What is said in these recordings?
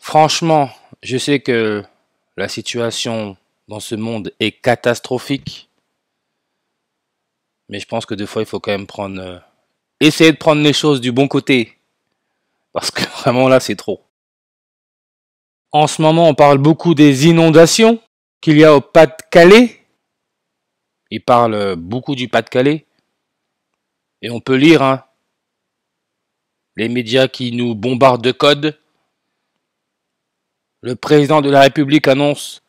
Franchement, je sais que la situation dans ce monde est catastrophique, mais je pense que des fois, il faut quand même essayer de prendre les choses du bon côté, parce que vraiment là, c'est trop. En ce moment, on parle beaucoup des inondations qu'il y a au Pas-de-Calais. Il parle beaucoup du Pas-de-Calais. Et on peut lire, hein, les médias qui nous bombardent de codes. Le président de la République annonce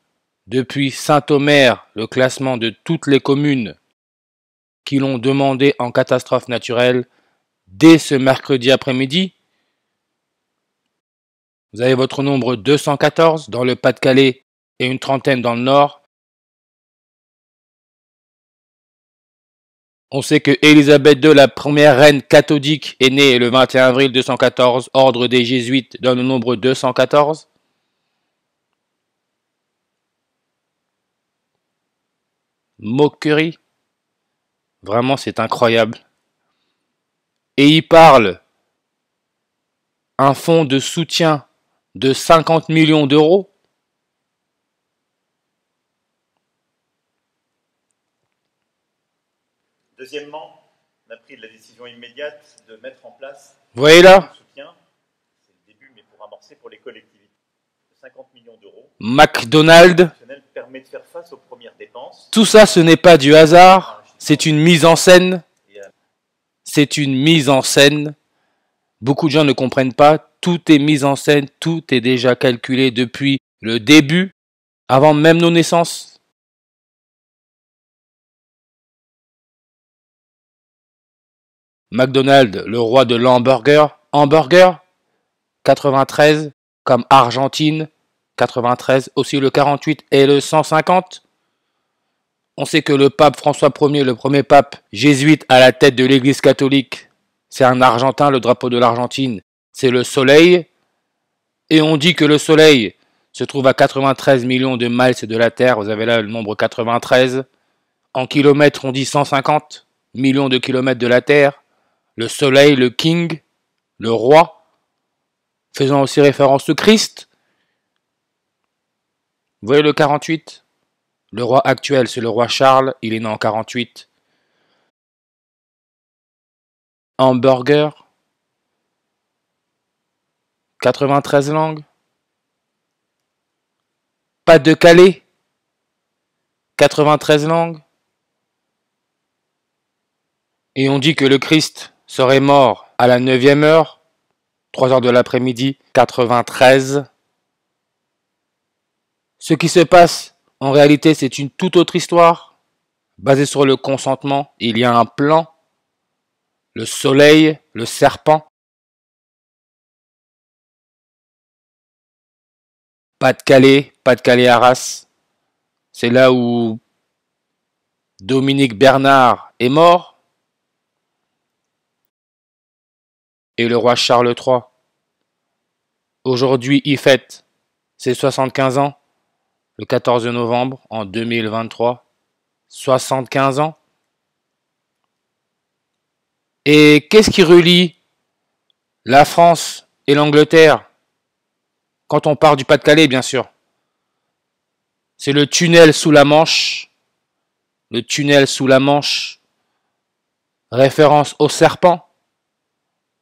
depuis Saint-Omer le classement de toutes les communes qui l'ont demandé en catastrophe naturelle dès ce mercredi après-midi. Vous avez votre nombre 214 dans le Pas-de-Calais et une trentaine dans le Nord. On sait que Élisabeth II, la première reine catholique, est née le 21 avril 214, ordre des Jésuites dans le nombre 214. Moquerie. Vraiment, c'est incroyable. Et il parle un fonds de soutien de 50 millions d'euros. Deuxièmement, on a pris la décision immédiate de mettre en place Vous voyez là, un soutien, c'est le début, mais pour amorcer pour les collectivités, de 50 millions d'euros. McDonald's, Permet de faire face aux premières dépenses. tout ça, ce n'est pas du hasard, c'est une mise en scène. C'est une mise en scène. Beaucoup de gens ne comprennent pas, tout est mis en scène, tout est déjà calculé depuis le début, avant même nos naissances. McDonald's, le roi de l'hamburger, hamburger, 93, comme Argentine, 93, aussi le 48 et le 150. On sait que le pape François Ier, le premier pape jésuite à la tête de l'église catholique, c'est un Argentin, le drapeau de l'Argentine, c'est le soleil. Et on dit que le soleil se trouve à 93 millions de miles de la Terre, vous avez là le nombre 93. En kilomètres, on dit 150 millions de kilomètres de la Terre. Le soleil, le king, le roi, faisant aussi référence au Christ. Vous voyez le 48? Le roi actuel, c'est le roi Charles, il est né en 48. Hamburger, 93 langues. Pas-de-Calais, 93 langues. Et on dit que le Christ serait mort à la 9e heure, 3 heures de l'après-midi, 93. Ce qui se passe, en réalité, c'est une toute autre histoire, basée sur le consentement. Il y a un plan, le soleil, le serpent. Pas-de-Calais, c'est là où Dominique Bernard est mort, et le roi Charles III. Aujourd'hui, il fête ses 75 ans, le 14 novembre en 2023. 75 ans. Et qu'est-ce qui relie la France et l'Angleterre? Quand on part du Pas-de-Calais, bien sûr. C'est le tunnel sous la Manche. Le tunnel sous la Manche. Référence au serpent.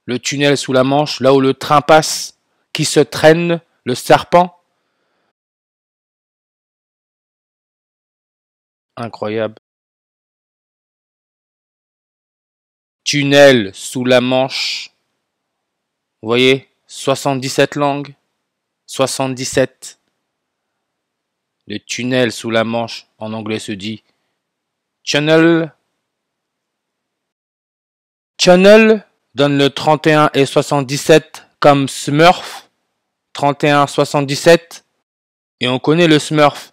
Le tunnel sous la Manche, là où le train passe, qui se traîne, le serpent. Incroyable. Tunnel sous la Manche. Vous voyez, 77 langues. 77. Le tunnel sous la Manche, en anglais se dit Channel. Channel donne le 31 et 77 comme Smurf. 31, 77. Et on connaît le Smurf.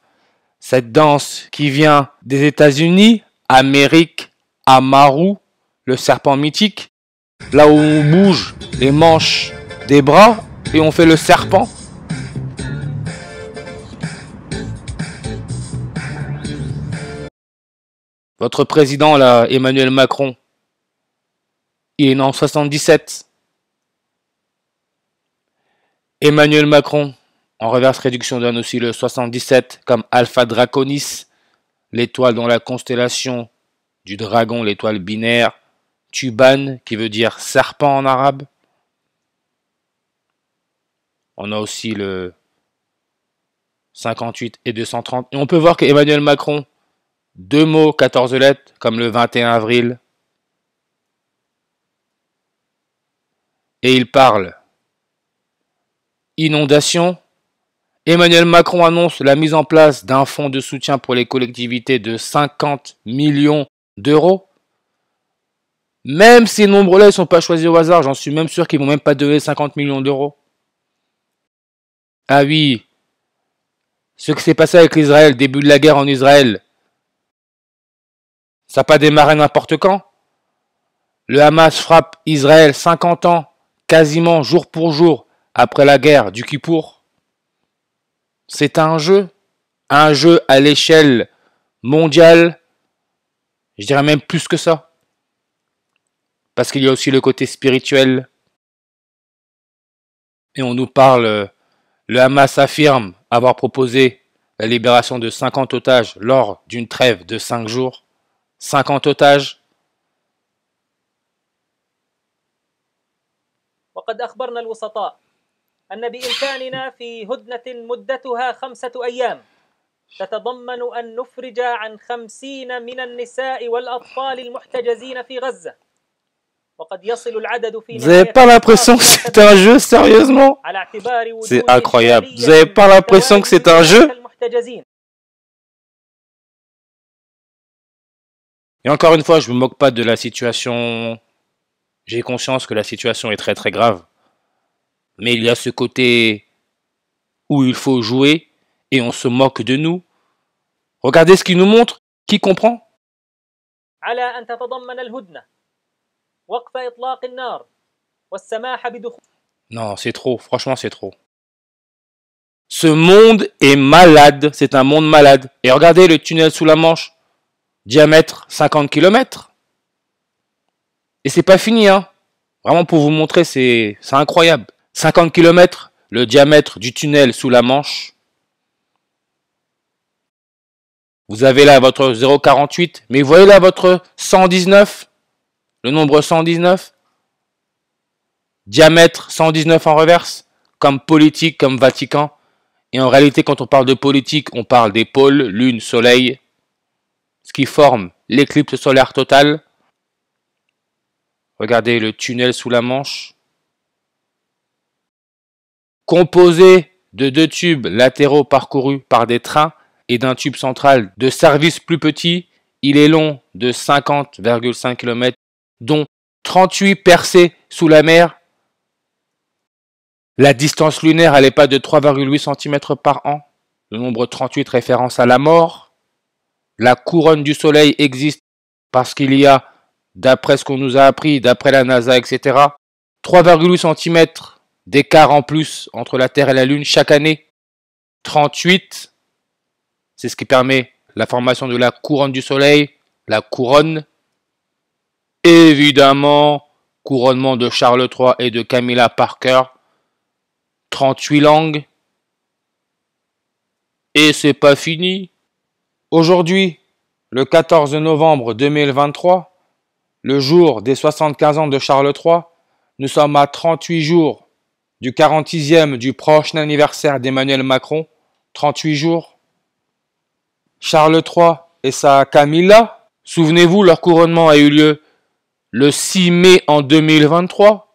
Cette danse qui vient des États-Unis, Amérique, Amaru, le serpent mythique. Là où on bouge les manches des bras et on fait le serpent. Votre président, là, Emmanuel Macron, il est né en 77. Emmanuel Macron, En reverse réduction donne aussi le 77 comme Alpha Draconis, l'étoile dans la constellation du dragon, l'étoile binaire, Tuban qui veut dire serpent en arabe. On a aussi le 58 et 230. Et on peut voir qu'Emmanuel Macron, 2 mots, 14 lettres, comme le 21 avril. Et il parle inondation. Emmanuel Macron annonce la mise en place d'un fonds de soutien pour les collectivités de 50 millions d'euros. Même ces nombres-là ne sont pas choisis au hasard, j'en suis même sûr qu'ils ne vont même pas donner 50 millions d'euros. Ah oui, ce qui s'est passé avec l'Israël, début de la guerre en Israël, ça n'a pas démarré n'importe quand. Le Hamas frappe Israël 50 ans, quasiment jour pour jour, après la guerre du Kippour. C'est un jeu à l'échelle mondiale, je dirais même plus que ça. Parce qu'il y a aussi le côté spirituel. Et on nous parle, le Hamas affirme avoir proposé la libération de 50 otages lors d'une trêve de 5 jours. 50 otages. وقد أخبرنا الوسطاء أن بإمكاننا في هدنة مدتها 5 أيام تتضمن أن نفرج عن 50 من النساء والأطفال المحتجزين في غزة. وقد يصل العدد في Vous n'avez pas l'impression que c'est un jeu, sérieusement? C'est incroyable. Vous n'avez pas l'impression que c'est un jeu? Et encore une fois, je ne me moque pas de la situation. J'ai conscience que la situation est très très grave. Mais il y a ce côté où il faut jouer et on se moque de nous. Regardez ce qu'il nous montre. Qui comprend? Non, c'est trop. Franchement, c'est trop. Ce monde est malade. C'est un monde malade. Et regardez le tunnel sous la Manche. Diamètre 50 km. Et c'est pas fini, hein. Vraiment pour vous montrer, c'est incroyable. 50 km, le diamètre du tunnel sous la Manche. Vous avez là votre 0,48, mais vous voyez là votre 119, le nombre 119. Diamètre 119 en reverse, comme politique, comme Vatican. Et en réalité, quand on parle de politique, on parle des pôles, lune, soleil, ce qui forme l'éclipse solaire totale. Regardez le tunnel sous la Manche. Composé de 2 tubes latéraux parcourus par des trains et d'un tube central de service plus petit, il est long de 50,5 km, dont 38 percées sous la mer. La distance lunaire, elle n'est pas de 3,8 cm par an. Le nombre 38 référence à la mort. La couronne du soleil existe parce qu'il y a, d'après ce qu'on nous a appris, d'après la NASA, etc., 3,8 cm d'écart en plus entre la Terre et la Lune chaque année. 38, c'est ce qui permet la formation de la couronne du soleil, la couronne. Évidemment, couronnement de Charles III et de Camilla Parker. 38 langues. Et c'est pas fini. Aujourd'hui, le 14 novembre 2023, le jour des 75 ans de Charles III, nous sommes à 38 jours du 46e du prochain anniversaire d'Emmanuel Macron. 38 jours. Charles III et sa Camilla, souvenez-vous, leur couronnement a eu lieu le 6 mai en 2023.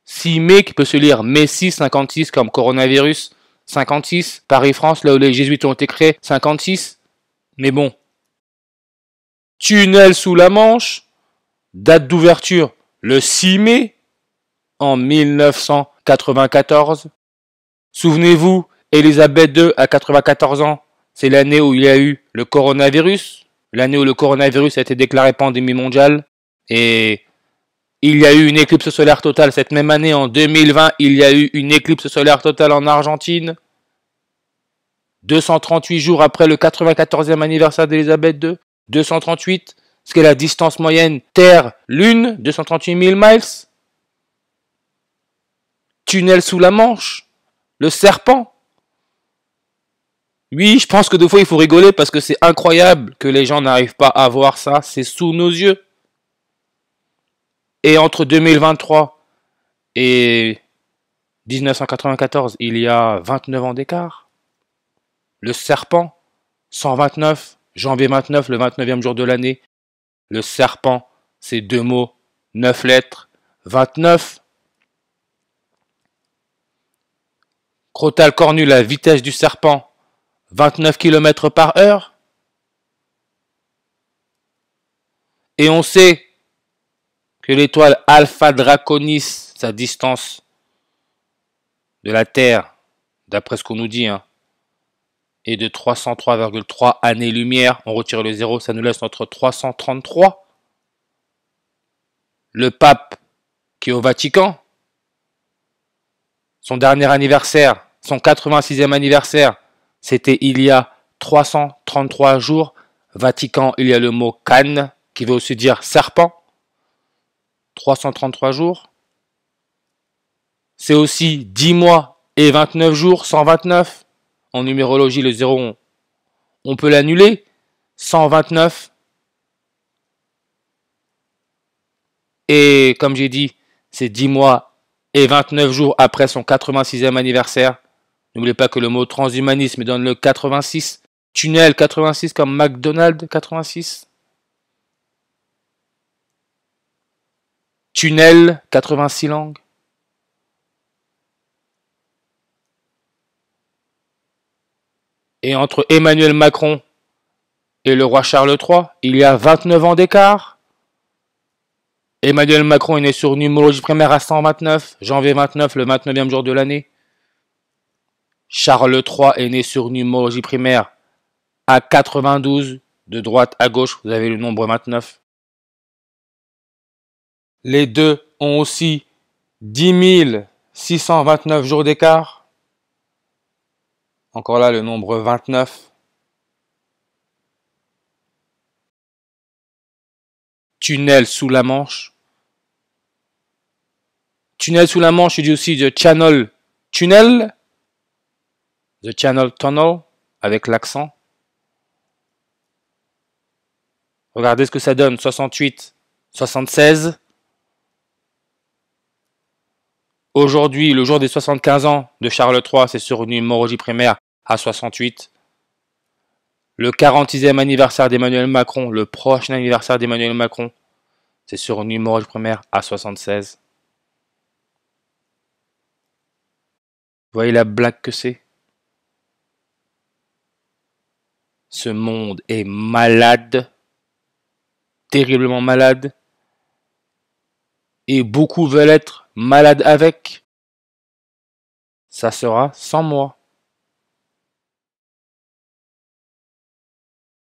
6 mai qui peut se lire Messi 56 comme coronavirus 56, Paris-France, là où les jésuites ont été créés 56. Mais bon. Tunnel sous la Manche, date d'ouverture le 6 mai en 1994. Souvenez-vous, Elisabeth II à 94 ans, c'est l'année où il y a eu le coronavirus, l'année où le coronavirus a été déclaré pandémie mondiale. Et il y a eu une éclipse solaire totale cette même année, en 2020, il y a eu une éclipse solaire totale en Argentine. 238 jours après le 94e anniversaire d'Elisabeth II. 238, ce qui est la distance moyenne Terre-Lune, 238 000 miles. Tunnel sous la Manche, Le serpent. Oui, je pense que des fois il faut rigoler parce que c'est incroyable que les gens n'arrivent pas à voir ça. C'est sous nos yeux. Et entre 2023 et 1994, il y a 29 ans d'écart. Le serpent, 129, janvier 29, le 29e jour de l'année. Le serpent, c'est 2 mots, 9 lettres, 29. Crotal cornu, la vitesse du serpent, 29 km par heure. Et on sait que l'étoile Alpha Draconis, sa distance de la Terre, d'après ce qu'on nous dit, est de 303,3 années-lumière. On retire le 0, ça nous laisse notre 333. Le pape qui est au Vatican, son dernier anniversaire, son 86e anniversaire, c'était il y a 333 jours. Vatican, il y a le mot canne, qui veut aussi dire serpent. 333 jours. C'est aussi 10 mois et 29 jours, 129. En numérologie, le 0, on peut l'annuler. 129. Et comme j'ai dit, c'est 10 mois et 29 jours après son 86e anniversaire. N'oubliez pas que le mot transhumanisme donne le 86. Tunnel 86 comme McDonald's 86. Tunnel 86 langues. Et entre Emmanuel Macron et le roi Charles III, il y a 29 ans d'écart. Emmanuel Macron est né sur numérologie primaire à 129, janvier 29, le 29e jour de l'année. Charles III est né sur numérologie primaire à 92, de droite à gauche, vous avez le nombre 29. Les deux ont aussi 10 629 jours d'écart. Encore là, le nombre 29. Tunnel sous la Manche. Tunnel sous la Manche, je dis aussi The Channel Tunnel. The Channel Tunnel, avec l'accent. Regardez ce que ça donne, 68, 76. Aujourd'hui, le jour des 75 ans de Charles III, c'est sur une numérologie primaire à 68. Le 46e anniversaire d'Emmanuel Macron, le prochain anniversaire d'Emmanuel Macron, c'est sur une numérologie primaire à 76. Vous voyez la blague que c'est? Ce monde est malade, terriblement malade, et beaucoup veulent être malades avec. Ça sera sans moi.